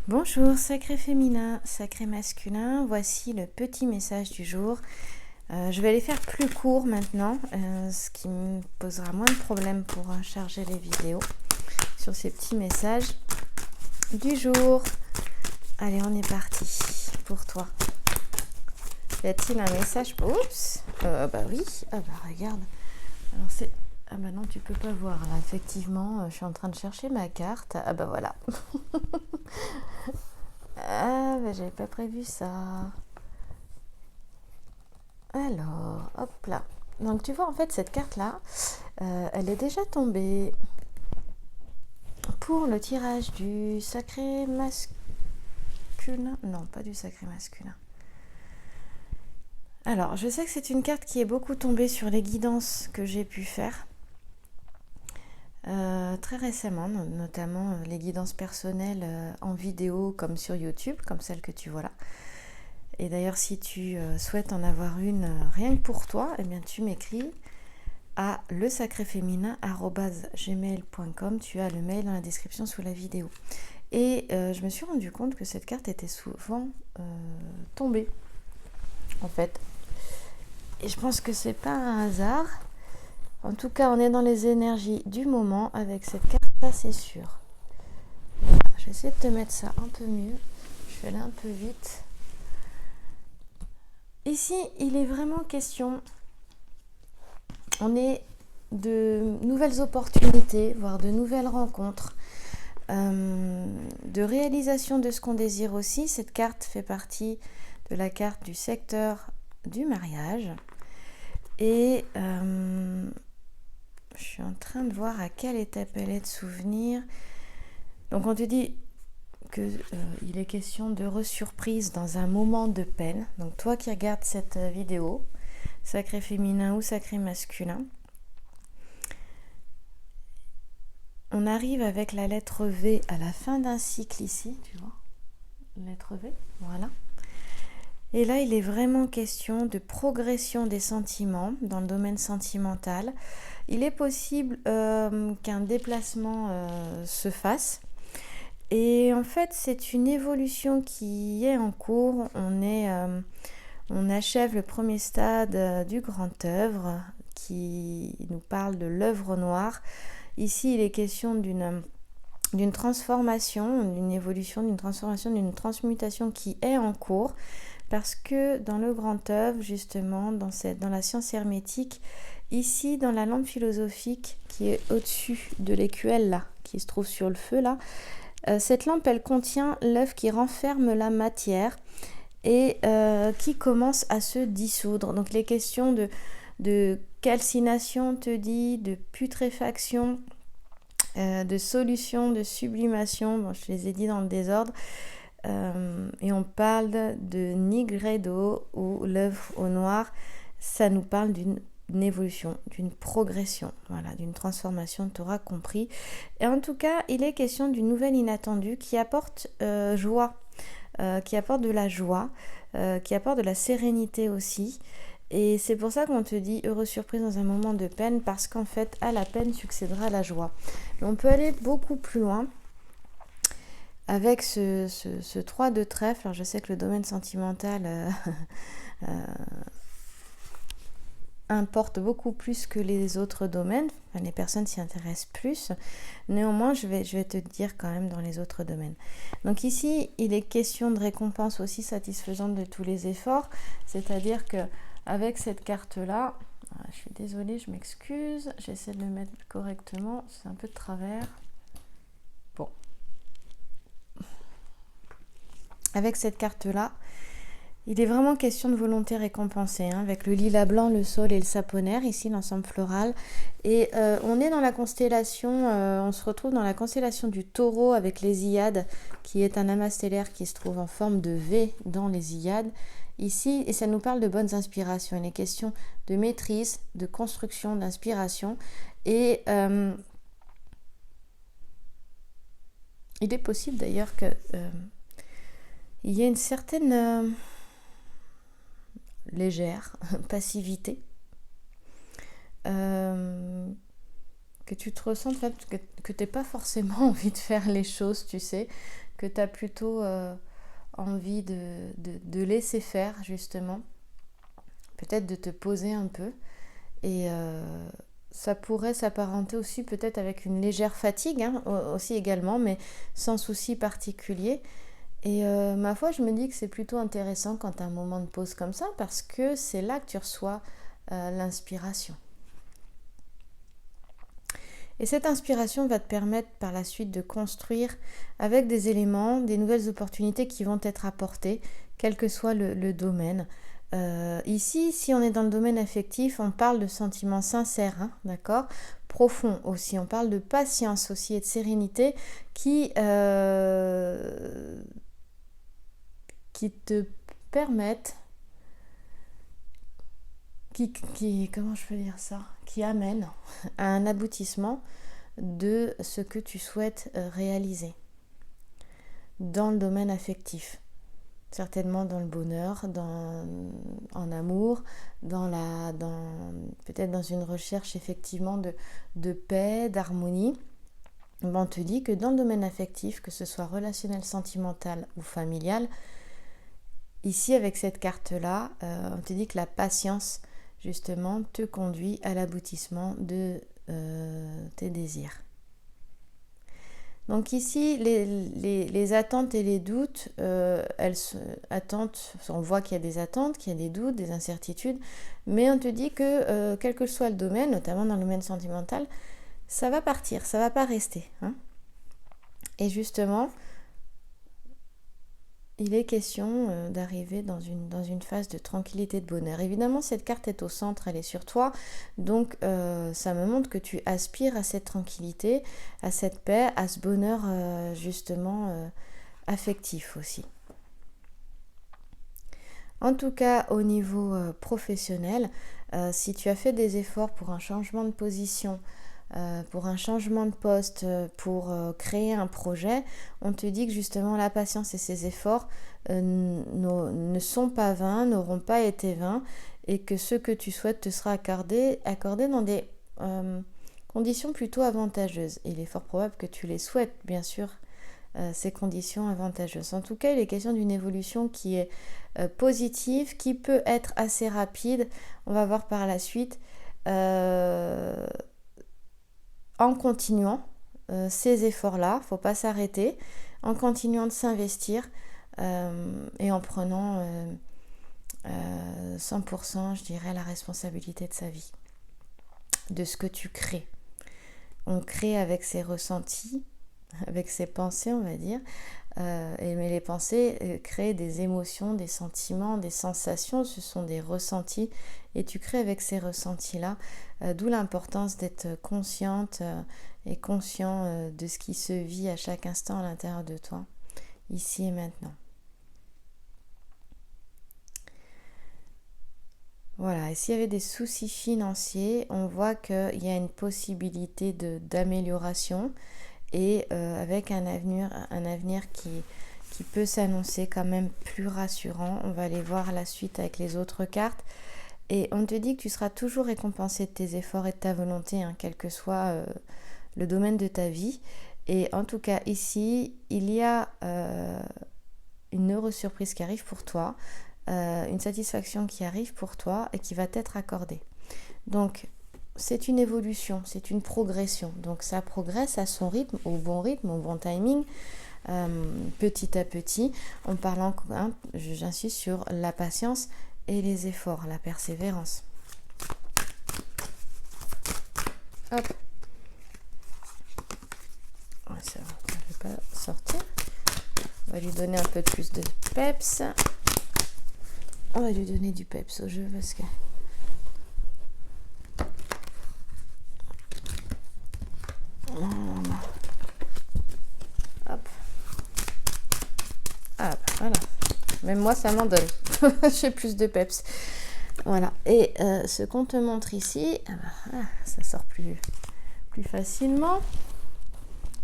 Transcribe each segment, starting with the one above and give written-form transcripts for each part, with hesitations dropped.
Bonjour, sacré féminin, sacré masculin, voici le petit message du jour. Je vais les faire plus courts maintenant, ce qui me posera moins de problèmes pour charger les vidéos sur ces petits messages du jour. Allez, on est parti pour toi. Y a-t-il un message? Oups, bah oui, ah bah regarde. Alors c'est... Ah bah non, tu peux pas voir là, effectivement, je suis en train de chercher ma carte. Ah bah voilà. Ah bah j'avais pas prévu ça. Alors, hop là. Donc tu vois en fait cette carte là, elle est déjà tombée pour le tirage du sacré masculin. Non, pas du sacré masculin. Alors, je sais que c'est une carte qui est beaucoup tombée sur les guidances que j'ai pu faire. Très récemment, notamment les guidances personnelles en vidéo comme sur YouTube, comme celle que tu vois là. Et d'ailleurs, si tu souhaites en avoir une rien que pour toi, eh bien tu m'écris à lesacréféminin@gmail.com. Tu as le mail dans la description sous la vidéo. Et je me suis rendu compte que cette carte était souvent tombée, en fait. Et je pense que c'est pas un hasard. En tout cas, on est dans les énergies du moment avec cette carte-là, c'est sûr. Voilà, je vais essayer de te mettre ça un peu mieux. Je vais aller un peu vite. Ici, il est vraiment question, on est de nouvelles opportunités, voire de nouvelles rencontres, de réalisation de ce qu'on désire aussi. Cette carte fait partie de la carte du secteur du mariage. Et je suis en train de voir à quelle étape elle est de souvenir. Donc on te dit qu'il est question d'heureuses surprises dans un moment de peine. Donc toi qui regardes cette vidéo, sacré féminin ou sacré masculin, on arrive avec la lettre V à la fin d'un cycle ici, tu vois, lettre V, voilà. Et là, il est vraiment question de progression des sentiments dans le domaine sentimental. Il est possible qu'un déplacement se fasse. Et en fait, c'est une évolution qui est en cours. On achève le premier stade du grand œuvre qui nous parle de l'œuvre noire. Ici, il est question d'une transformation, d'une évolution, d'une transformation, d'une transmutation qui est en cours. Parce que dans le grand œuvre, justement, dans la science hermétique, ici, dans la lampe philosophique qui est au-dessus de l'écuelle, là, qui se trouve sur le feu, là, cette lampe, elle contient l'œuf qui renferme la matière et qui commence à se dissoudre. Donc les questions de calcination, te dit, de putréfaction, de solution, de sublimation, bon, je les ai dit dans le désordre, et on parle de nigredo ou l'œuvre au noir. Ça nous parle d'une évolution, d'une progression, voilà, d'une transformation, tu auras compris. Et en tout cas, il est question d'une nouvelle inattendue qui apporte joie, qui apporte de la joie, qui apporte de la sérénité aussi. Et c'est pour ça qu'on te dit heureuse surprise dans un moment de peine, parce qu'en fait, à la peine succédera la joie. Mais on peut aller beaucoup plus loin avec ce 3 de trèfle. Alors je sais que le domaine sentimental importe beaucoup plus que les autres domaines. Enfin, les personnes s'y intéressent plus. Néanmoins, je vais te dire quand même dans les autres domaines. Donc ici, il est question de récompense aussi satisfaisante de tous les efforts. C'est-à-dire que avec cette carte-là, je suis désolée, je m'excuse. J'essaie de le mettre correctement. C'est un peu de travers. Bon. Avec cette carte-là, il est vraiment question de volonté récompensée, hein, avec le lilas blanc, le sol et le saponaire, ici l'ensemble floral. Et on est dans la constellation, on se retrouve dans la constellation du taureau avec les Hyades, qui est un amas stellaire qui se trouve en forme de V dans les Hyades. Ici, et ça nous parle de bonnes inspirations. Il est question de maîtrise, de construction, d'inspiration. Et il est possible d'ailleurs que il y ait une certaine légère passivité, que tu te ressens que tu n'aies pas forcément envie de faire les choses, tu sais. que tu as plutôt envie de laisser faire, justement. Peut-être de te poser un peu. Et ça pourrait s'apparenter aussi peut-être avec une légère fatigue, hein, aussi également, mais sans souci particulier. Et ma foi, je me dis que c'est plutôt intéressant quand tu as un moment de pause comme ça, parce que c'est là que tu reçois l'inspiration. Et cette inspiration va te permettre par la suite de construire avec des éléments, des nouvelles opportunités qui vont être apportées, quel que soit le domaine. Ici, si on est dans le domaine affectif, on parle de sentiments sincères, hein, d'accord, profonds aussi. On parle de patience aussi et de sérénité qui te permettent, comment je peux dire ça, qui amènent à un aboutissement de ce que tu souhaites réaliser dans le domaine affectif. Certainement dans le bonheur, en amour, peut-être dans une recherche effectivement de paix, d'harmonie. On te dit que dans le domaine affectif, que ce soit relationnel, sentimental ou familial, ici avec cette carte-là, on te dit que la patience justement te conduit à l'aboutissement de tes désirs. Donc ici, les attentes et les doutes, on voit qu'il y a des attentes, qu'il y a des doutes, des incertitudes, mais on te dit que quel que soit le domaine, notamment dans le domaine sentimental, ça va partir, ça ne va pas rester, hein. Et justement, il est question d'arriver dans une phase de tranquillité, de bonheur. Évidemment, cette carte est au centre, elle est sur toi. Donc, ça me montre que tu aspires à cette tranquillité, à cette paix, à ce bonheur justement affectif aussi. En tout cas, au niveau professionnel, si tu as fait des efforts pour un changement de position, pour un changement de poste, pour créer un projet, on te dit que justement la patience et ces efforts ne sont pas vains, n'auront pas été vains, et que ce que tu souhaites te sera accordé dans des conditions plutôt avantageuses. Il est fort probable que tu les souhaites, bien sûr, ces conditions avantageuses. En tout cas, il est question d'une évolution qui est positive, qui peut être assez rapide. On va voir par la suite. En continuant ces efforts-là, il ne faut pas s'arrêter, en continuant de s'investir et en prenant 100%, je dirais, la responsabilité de sa vie, de ce que tu crées. On crée avec ses ressentis, avec ses pensées, on va dire, mais les pensées créent des émotions, des sentiments, des sensations, ce sont des ressentis, et tu crées avec ces ressentis-là, d'où l'importance d'être consciente et conscient de ce qui se vit à chaque instant à l'intérieur de toi, ici et maintenant. Voilà, et s'il y avait des soucis financiers, on voit qu'il y a une possibilité d'amélioration, et avec un avenir qui peut s'annoncer quand même plus rassurant. On va aller voir la suite avec les autres cartes. Et on te dit que tu seras toujours récompensé de tes efforts et de ta volonté, hein, quel que soit le domaine de ta vie. Et en tout cas, ici, il y a une heureuse surprise qui arrive pour toi, une satisfaction qui arrive pour toi et qui va t'être accordée. Donc, c'est une évolution, c'est une progression. Donc ça progresse à son rythme, au bon timing, petit à petit, en parlant, hein, j'insiste sur la patience et les efforts, la persévérance. Hop. Ça ne va pas sortir. On va lui donner un peu plus de peps. On va lui donner du peps au jeu parce que... Hop. Ah, bah, voilà. Même moi, ça m'en donne. J'ai plus de peps. Voilà. Et ce qu'on te montre ici, ça sort plus facilement.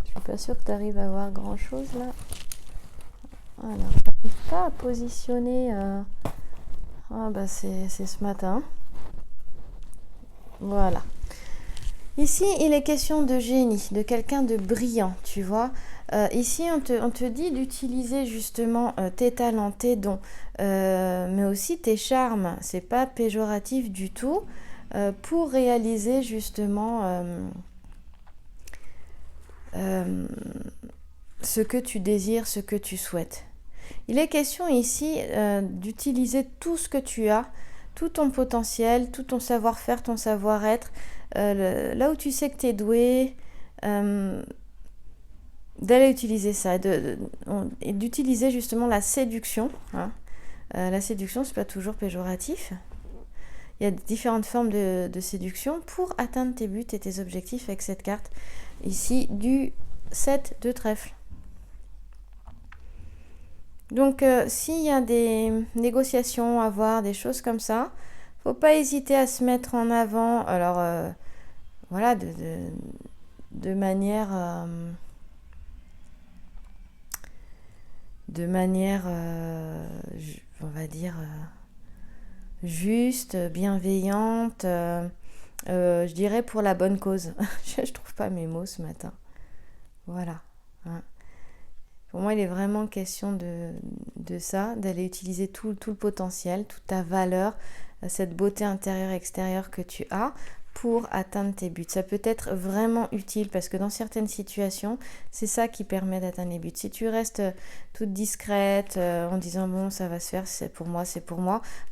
Je suis pas sûre que tu arrives à voir grand chose là. Voilà. Je n'arrive pas à positionner. C'est ce matin. Voilà. Ici, il est question de génie, de quelqu'un de brillant, tu vois. Ici, on te dit d'utiliser justement tes talents, tes dons, mais aussi tes charmes. C'est pas péjoratif du tout pour réaliser justement ce que tu désires, ce que tu souhaites. Il est question ici d'utiliser tout ce que tu as, tout ton potentiel, tout ton savoir-faire, ton savoir-être, là où tu sais que tu es doué, d'aller utiliser ça, et d'utiliser justement la séduction. Hein. La séduction, c'est pas toujours péjoratif. Il y a différentes formes de séduction pour atteindre tes buts et tes objectifs avec cette carte ici du 7 de trèfle. Donc, s'il y a des négociations à voir, des choses comme ça, faut pas hésiter à se mettre en avant. Alors, voilà, de manière, on va dire, juste, bienveillante, je dirais pour la bonne cause. Je trouve pas mes mots ce matin. Voilà. Hein. Pour moi, il est vraiment question de ça, d'aller utiliser tout le potentiel, toute ta valeur, cette beauté intérieure et extérieure que tu as pour atteindre tes buts. Ça peut être vraiment utile parce que dans certaines situations, c'est ça qui permet d'atteindre les buts. Si tu restes toute discrète en disant bon, ça va se faire, c'est pour moi,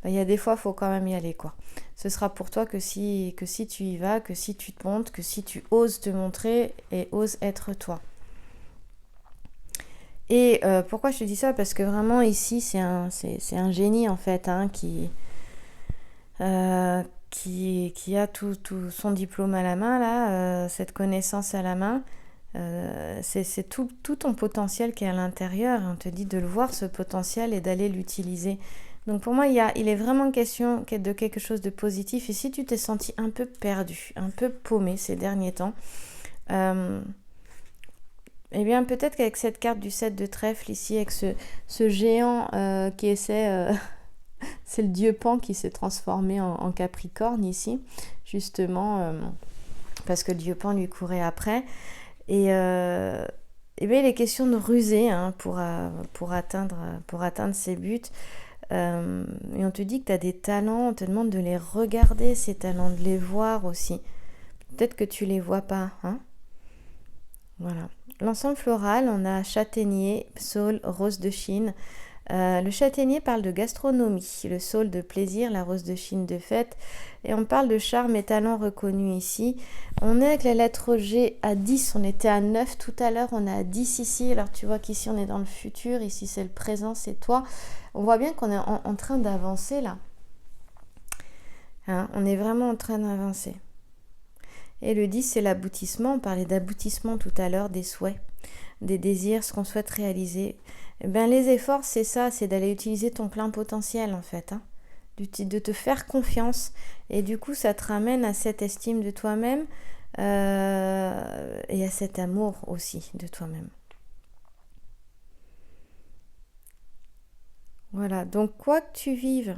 ben, il y a des fois, il faut quand même y aller, quoi. Ce sera pour toi que si tu y vas, que si tu te montres, que si tu oses te montrer et oses être toi. Et pourquoi je te dis ça? Parce que vraiment ici, c'est un génie en fait, hein, qui a tout son diplôme à la main, là, cette connaissance à la main. C'est tout ton potentiel qui est à l'intérieur. On te dit de le voir, ce potentiel, et d'aller l'utiliser. Donc pour moi, il est vraiment question de quelque chose de positif. Et si tu t'es senti un peu perdu, un peu paumé ces derniers temps, eh bien, peut-être qu'avec cette carte du 7 de trèfle ici, avec ce géant qui essaie... c'est le dieu Pan qui s'est transformé en Capricorne ici, justement, parce que le dieu Pan lui courait après. Et bien, il est question de ruser hein, pour atteindre ses buts. Et on te dit que tu as des talents, on te demande de les regarder, ces talents, de les voir aussi. Peut-être que tu les vois pas, hein. Voilà. L'ensemble floral, on a châtaignier, saule, rose de Chine. Le châtaignier parle de gastronomie, le saule de plaisir, la rose de Chine de fête. Et on parle de charme et talent reconnus ici. On est avec la lettre G à 10, on était à 9 tout à l'heure, on est à 10 ici. Alors tu vois qu'ici on est dans le futur, ici c'est le présent, c'est toi. On voit bien qu'on est en train d'avancer là. Hein, on est vraiment en train d'avancer. Et le 10, c'est l'aboutissement. On parlait d'aboutissement tout à l'heure, des souhaits, des désirs, ce qu'on souhaite réaliser. Eh bien, les efforts, c'est ça, c'est d'aller utiliser ton plein potentiel, en fait. Hein, de te faire confiance. Et du coup, ça te ramène à cette estime de toi-même et à cet amour aussi de toi-même. Voilà, donc quoi que tu vives,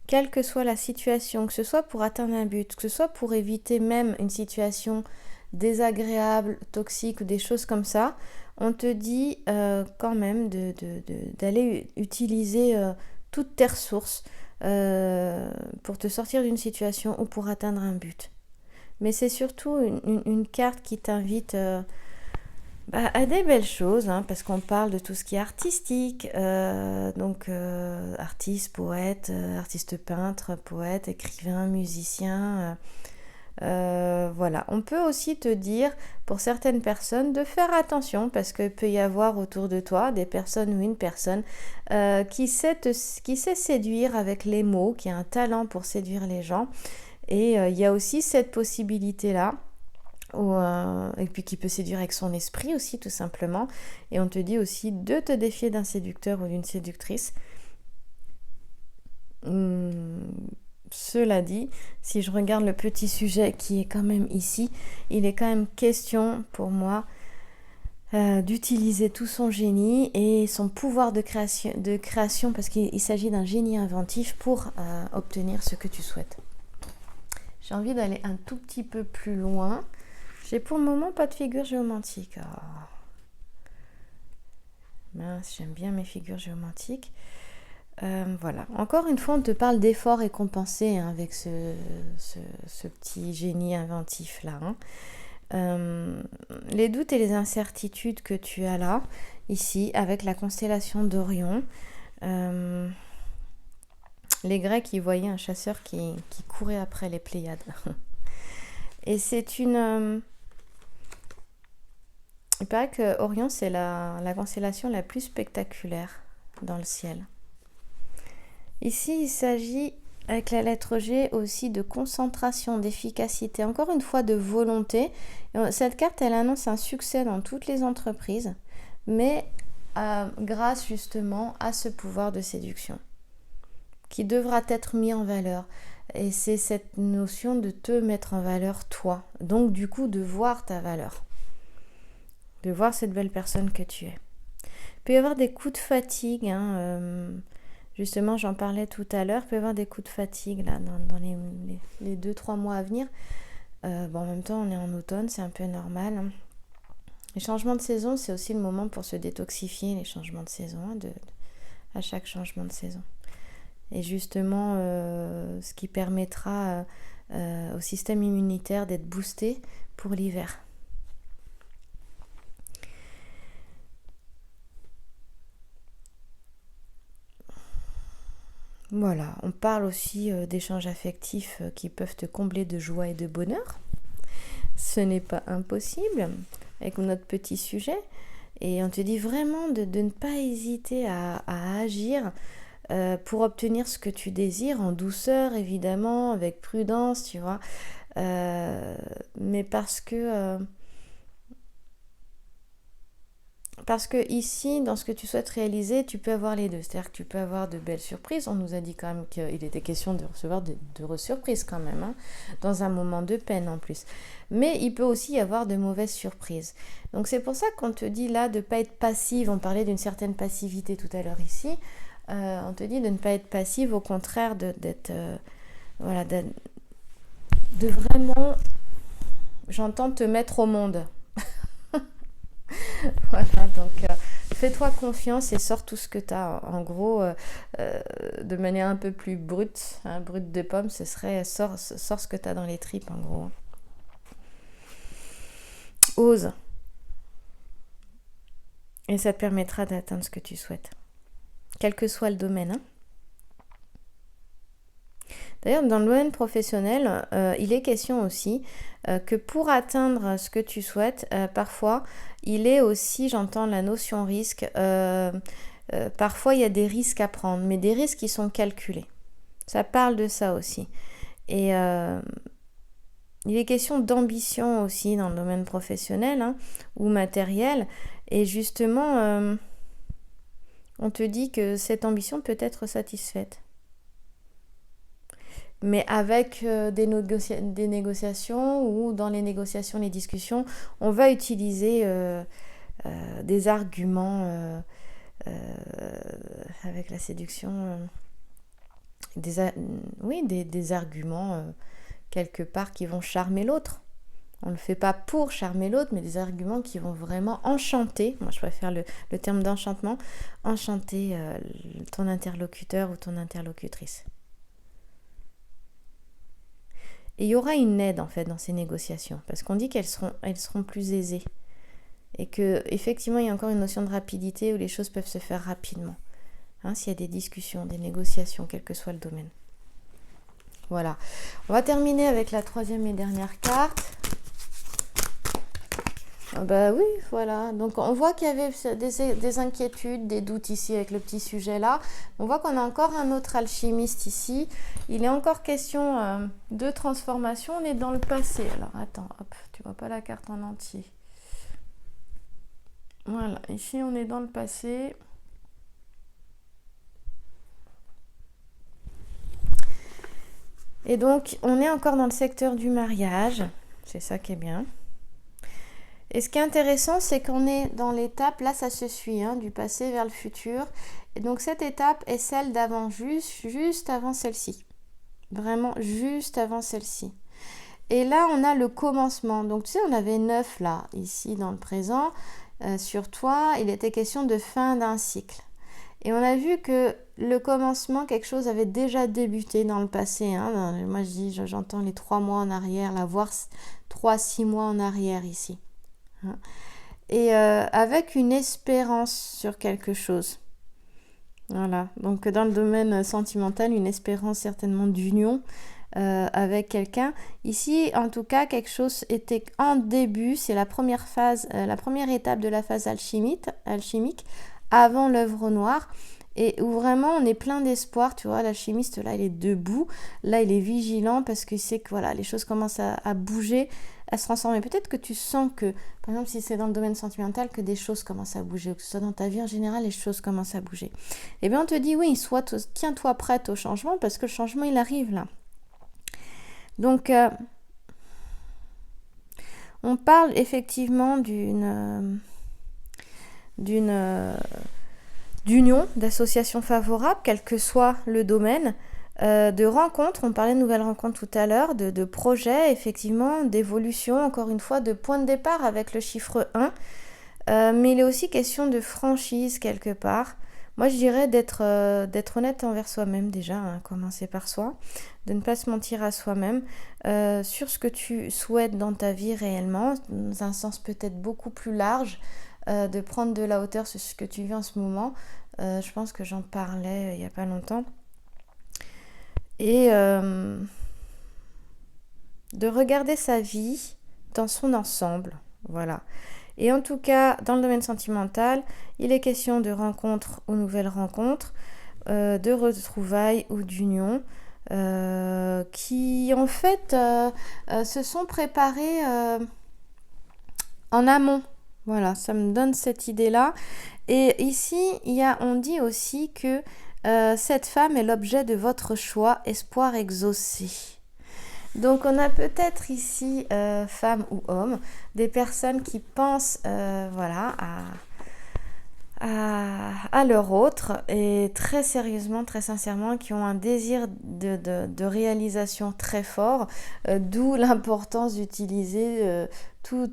quelle que soit la situation, que ce soit pour atteindre un but, que ce soit pour éviter même une situation désagréable, toxique ou des choses comme ça, on te dit quand même d'aller utiliser toutes tes ressources pour te sortir d'une situation ou pour atteindre un but. Mais c'est surtout une carte qui t'invite à des belles choses, hein, parce qu'on parle de tout ce qui est artistique, donc artiste, poète, artiste peintre, poète, écrivain, musicien. Voilà. On peut aussi te dire, pour certaines personnes, de faire attention, parce qu'il peut y avoir autour de toi des personnes ou une personne qui sait séduire avec les mots, qui a un talent pour séduire les gens. Et il y a aussi cette possibilité-là. Et puis qui peut séduire avec son esprit aussi tout simplement, et on te dit aussi de te défier d'un séducteur ou d'une séductrice. Cela dit, si je regarde le petit sujet qui est quand même ici, il est quand même question pour moi d'utiliser tout son génie et son pouvoir de création parce qu'il s'agit d'un génie inventif pour obtenir ce que tu souhaites. J'ai envie d'aller un tout petit peu plus loin. J'ai pour le moment pas de figure géomantique. Oh. Mince, j'aime bien mes figures géomantiques. Voilà. Encore une fois, on te parle d'efforts récompensés hein, avec ce petit génie inventif là. Les doutes et les incertitudes que tu as là, ici, avec la constellation d'Orion. Les Grecs, ils voyaient un chasseur qui courait après les Pléiades. Et c'est une... il paraît que Orion, c'est la constellation la plus spectaculaire dans le ciel. Ici, il s'agit, avec la lettre G, aussi de concentration, d'efficacité, encore une fois de volonté. Cette carte, elle annonce un succès dans toutes les entreprises, mais grâce justement à ce pouvoir de séduction qui devra être mis en valeur. Et c'est cette notion de te mettre en valeur toi. Donc du coup de voir ta valeur. De voir cette belle personne que tu es. Il peut y avoir des coups de fatigue. Justement, j'en parlais tout à l'heure. Il peut y avoir des coups de fatigue là, dans les 2-3 mois à venir. En même temps, on est en automne, c'est un peu normal. Les changements de saison, c'est aussi le moment pour se détoxifier, les changements de saison, à chaque changement de saison. Et justement, ce qui permettra au système immunitaire d'être boosté pour l'hiver. Voilà, on parle aussi d'échanges affectifs qui peuvent te combler de joie et de bonheur. Ce n'est pas impossible avec notre petit sujet. Et on te dit vraiment de ne pas hésiter à agir pour obtenir ce que tu désires en douceur évidemment, avec prudence, tu vois, mais parce que ici, dans ce que tu souhaites réaliser, tu peux avoir les deux, c'est-à-dire que tu peux avoir de belles surprises. On nous a dit quand même qu'il était question de recevoir de surprises quand même, hein, dans un moment de peine en plus, mais il peut aussi y avoir de mauvaises surprises. Donc c'est pour ça qu'on te dit là de ne pas être passive. On parlait d'une certaine passivité tout à l'heure ici. On te dit de ne pas être passive, au contraire d'être de vraiment, j'entends te mettre au monde. Voilà, donc fais-toi confiance et sors tout ce que tu as. En gros, de manière un peu plus brute, hein, brute de pomme, ce serait sors ce que tu as dans les tripes en gros. Ose. Et ça te permettra d'atteindre ce que tu souhaites. Quel que soit le domaine. Hein. D'ailleurs, dans le domaine professionnel, il est question aussi que pour atteindre ce que tu souhaites, parfois, il est aussi, j'entends la notion risque, parfois il y a des risques à prendre, mais des risques qui sont calculés. Ça parle de ça aussi. Et il est question d'ambition aussi dans le domaine professionnel hein, ou matériel. Et justement... on te dit que cette ambition peut être satisfaite. Mais avec des négociations ou dans les négociations, les discussions, on va utiliser des arguments avec la séduction. Des arguments quelque part qui vont charmer l'autre. On ne le fait pas pour charmer l'autre, mais des arguments qui vont vraiment enchanter, moi je préfère le terme d'enchantement, enchanter ton interlocuteur ou ton interlocutrice. Et il y aura une aide en fait dans ces négociations, parce qu'on dit qu'elles seront plus aisées. Et qu'effectivement il y a encore une notion de rapidité où les choses peuvent se faire rapidement. Hein, s'il y a des discussions, des négociations, quel que soit le domaine. Voilà. On va terminer avec la troisième et dernière carte. Bah oui, voilà. Donc on voit qu'il y avait des inquiétudes, des doutes ici avec le petit sujet là. On voit qu'on a encore un autre alchimiste ici. Il est encore question de transformation. On est dans le passé. Alors attends, hop, tu vois pas la carte en entier. Voilà, ici on est dans le passé. Et donc on est encore dans le secteur du mariage. C'est ça qui est bien. Et ce qui est intéressant, c'est qu'on est dans l'étape, là ça se suit, hein, du passé vers le futur. Et donc cette étape est celle d'avant, juste avant celle-ci. Vraiment juste avant celle-ci. Et là, on a le commencement. Donc tu sais, on avait 9 là, ici dans le présent. sur toi, il était question de fin d'un cycle. Et on a vu que le commencement, quelque chose avait déjà débuté dans le passé. Hein. Moi, j'entends les 3 mois en arrière, voire 3-6 mois en arrière ici. Hein. Et avec une espérance sur quelque chose. Voilà. Donc, dans le domaine sentimental, une espérance certainement d'union avec quelqu'un. Ici, en tout cas, quelque chose était en début. C'est la première phase, la première étape de la phase alchimique avant l'œuvre noire, et où vraiment on est plein d'espoir, tu vois, l'alchimiste là il est debout, là il est vigilant parce qu'il sait que voilà, les choses commencent à bouger, à se transformer. Peut-être que tu sens que, par exemple si c'est dans le domaine sentimental, que des choses commencent à bouger, ou que ce soit dans ta vie en général, les choses commencent à bouger. Et bien on te dit oui, tiens-toi prête au changement, parce que le changement il arrive là. Donc on parle effectivement d'union, d'association favorable, quel que soit le domaine, de rencontres, on parlait de nouvelles rencontres tout à l'heure, de projets, effectivement, d'évolution, encore une fois, de point de départ avec le chiffre 1, mais il est aussi question de franchise quelque part. Moi, je dirais d'être honnête envers soi-même déjà, hein, commencer par soi, de ne pas se mentir à soi-même sur ce que tu souhaites dans ta vie réellement, dans un sens peut-être beaucoup plus large, de prendre de la hauteur sur ce que tu vis en ce moment. Je pense que j'en parlais il n'y a pas longtemps. Et de regarder sa vie dans son ensemble. Voilà. Et en tout cas, dans le domaine sentimental, il est question de rencontres ou nouvelles rencontres, de retrouvailles ou d'unions, qui en fait se sont préparées en amont. Voilà, ça me donne cette idée-là. Et ici, on dit aussi que cette femme est l'objet de votre choix, espoir exaucé. Donc on a peut-être ici, femme ou homme, des personnes qui pensent voilà, à leur autre, et très sérieusement, très sincèrement, qui ont un désir de réalisation très fort, d'où l'importance d'utiliser tout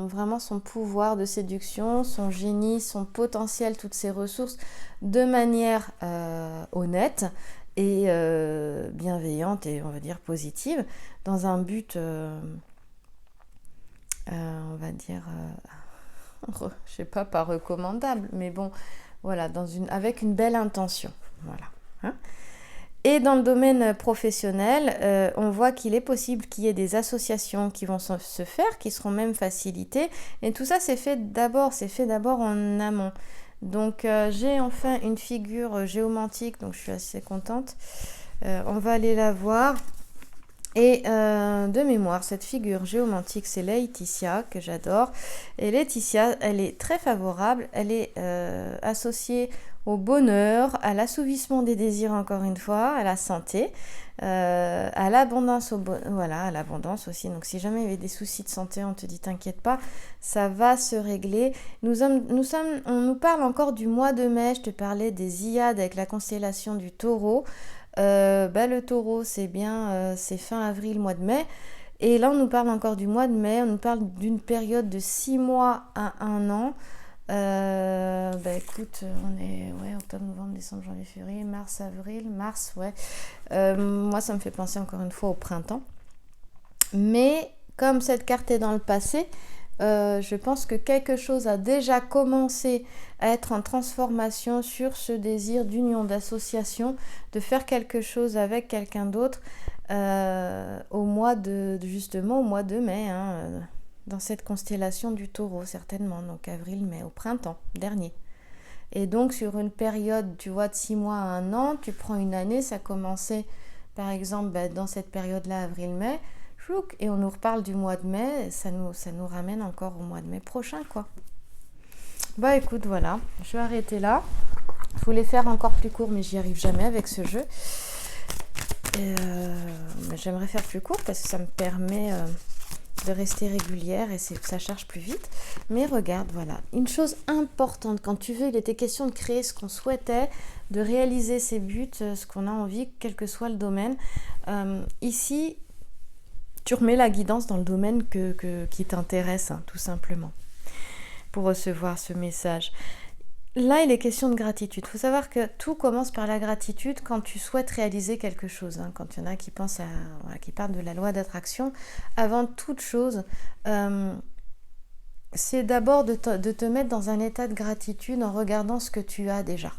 vraiment son pouvoir de séduction, son génie, son potentiel, toutes ses ressources, de manière honnête et bienveillante et on va dire positive, dans un but on va dire je sais pas recommandable, mais bon voilà, avec une belle intention, voilà, hein. Et dans le domaine professionnel, on voit qu'il est possible qu'il y ait des associations qui vont se faire, qui seront même facilitées. Et tout ça, c'est fait d'abord en amont. Donc, j'ai enfin une figure géomantique, donc je suis assez contente. On va aller la voir. Et de mémoire, cette figure géomantique, c'est Laetitia, que j'adore. Et Laetitia, elle est très favorable. Elle est associée au bonheur, à l'assouvissement des désirs, encore une fois, à la santé, à l'abondance, voilà, à l'abondance aussi. Donc si jamais il y avait des soucis de santé, on te dit t'inquiète pas, ça va se régler. On nous parle encore du mois de mai. Je te parlais des Iades avec la constellation du Taureau. Le Taureau, c'est bien, c'est fin avril, mois de mai. Et là, on nous parle encore du mois de mai. On nous parle d'une période de 6 mois à 1 an. Écoute, on est octobre, novembre, décembre, janvier, février, mars, avril, mars, ouais. Moi, ça me fait penser encore une fois au printemps. Mais comme cette carte est dans le passé, je pense que quelque chose a déjà commencé à être en transformation sur ce désir d'union, d'association, de faire quelque chose avec quelqu'un d'autre au mois de mai, hein, dans cette constellation du Taureau, certainement, donc avril-mai, au printemps dernier. Et donc sur une période, tu vois, de 6 mois à 1 an, tu prends une année, ça commençait par exemple dans cette période-là, avril-mai, et on nous reparle du mois de mai, ça nous ramène encore au mois de mai prochain, quoi. Écoute, voilà, je vais arrêter là. Je voulais faire encore plus court, mais j'y arrive jamais avec ce jeu. J'aimerais faire plus court parce que ça me permet de rester régulière et ça charge plus vite. Mais regarde, voilà, une chose importante, quand tu veux, il était question de créer ce qu'on souhaitait, de réaliser ses buts, ce qu'on a envie, quel que soit le domaine. Ici, tu remets la guidance dans le domaine qui t'intéresse, hein, tout simplement, pour recevoir ce message. Là, il est question de gratitude. Il faut savoir que tout commence par la gratitude quand tu souhaites réaliser quelque chose. Hein. Quand il y en a qui pensent qui parlent de la loi d'attraction, avant toute chose, c'est d'abord de te mettre dans un état de gratitude en regardant ce que tu as déjà.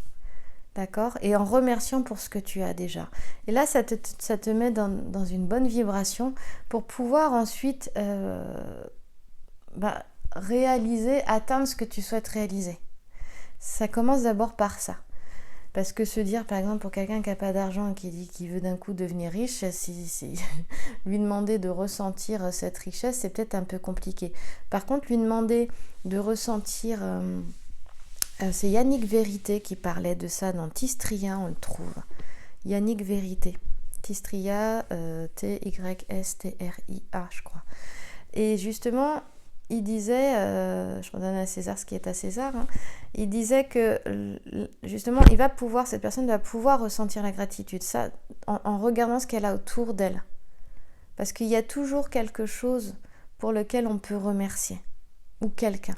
D'accord ? Et en remerciant pour ce que tu as déjà. Et là, ça te met dans une bonne vibration pour pouvoir ensuite réaliser, atteindre ce que tu souhaites réaliser. Ça commence d'abord par ça. Parce que se dire, par exemple, pour quelqu'un qui n'a pas d'argent et qui dit qu'il veut d'un coup devenir riche, lui demander de ressentir cette richesse, c'est peut-être un peu compliqué. Par contre, lui demander de ressentir... c'est Yannick Vérité qui parlait de ça dans Tistria, on le trouve. Yannick Vérité. Tistria, T-Y-S-T-R-I-A, je crois. Et justement... il disait, je redonne à César ce qui est à César, hein, il disait que justement, cette personne va pouvoir ressentir la gratitude, ça, en regardant ce qu'elle a autour d'elle. Parce qu'il y a toujours quelque chose pour lequel on peut remercier, ou quelqu'un.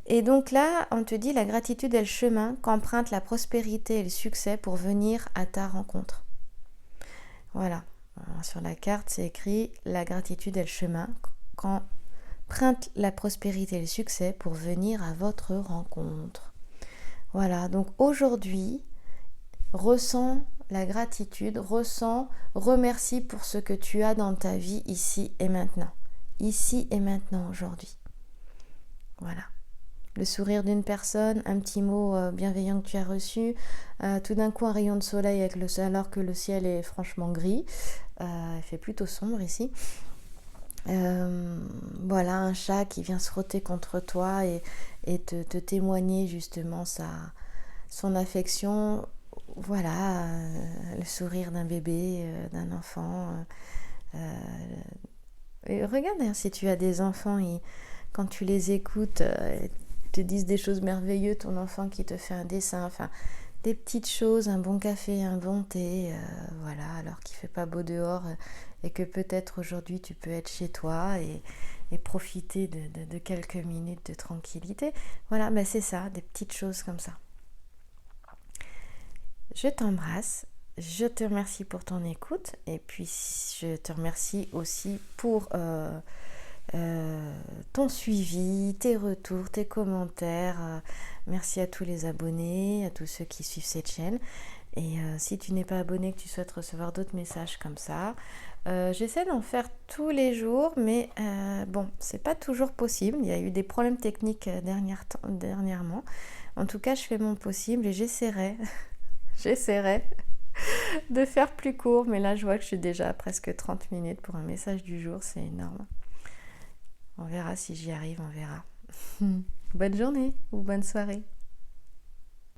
Et donc là, on te dit, la gratitude est le chemin qu'emprunte la prospérité et le succès pour venir à ta rencontre. Voilà, alors, sur la carte, c'est écrit, la gratitude est le chemin qu'emprunte la prospérité et le succès pour venir à votre rencontre. Voilà, donc aujourd'hui, ressens la gratitude, remercie pour ce que tu as dans ta vie ici et maintenant. Ici et maintenant, aujourd'hui. Voilà. Le sourire d'une personne, un petit mot bienveillant que tu as reçu, tout d'un coup un rayon de soleil alors que le ciel est franchement gris, il fait plutôt sombre ici. Voilà, un chat qui vient se frotter contre toi et te témoigner justement son affection. Voilà, le sourire d'un bébé, d'un enfant. Et regarde, hein, si tu as des enfants, quand tu les écoutes, ils te disent des choses merveilleuses, ton enfant qui te fait un dessin, enfin, des petites choses, un bon café, un bon thé, voilà, alors qu'il ne fait pas beau dehors et que peut-être aujourd'hui tu peux être chez toi et profiter de quelques minutes de tranquillité. Voilà, ben c'est ça, des petites choses comme ça. Je t'embrasse, je te remercie pour ton écoute et puis je te remercie aussi pour ton suivi, tes retours, tes commentaires. Merci à tous les abonnés, à tous ceux qui suivent cette chaîne. Et si tu n'es pas abonné, que tu souhaites recevoir d'autres messages comme ça, j'essaie d'en faire tous les jours, mais bon, c'est pas toujours possible. Il y a eu des problèmes techniques dernièrement. En tout cas, je fais mon possible et j'essaierai de faire plus court. Mais là, je vois que je suis déjà à presque 30 minutes pour un message du jour. C'est énorme. On verra si j'y arrive, on verra. Bonne journée ou bonne soirée.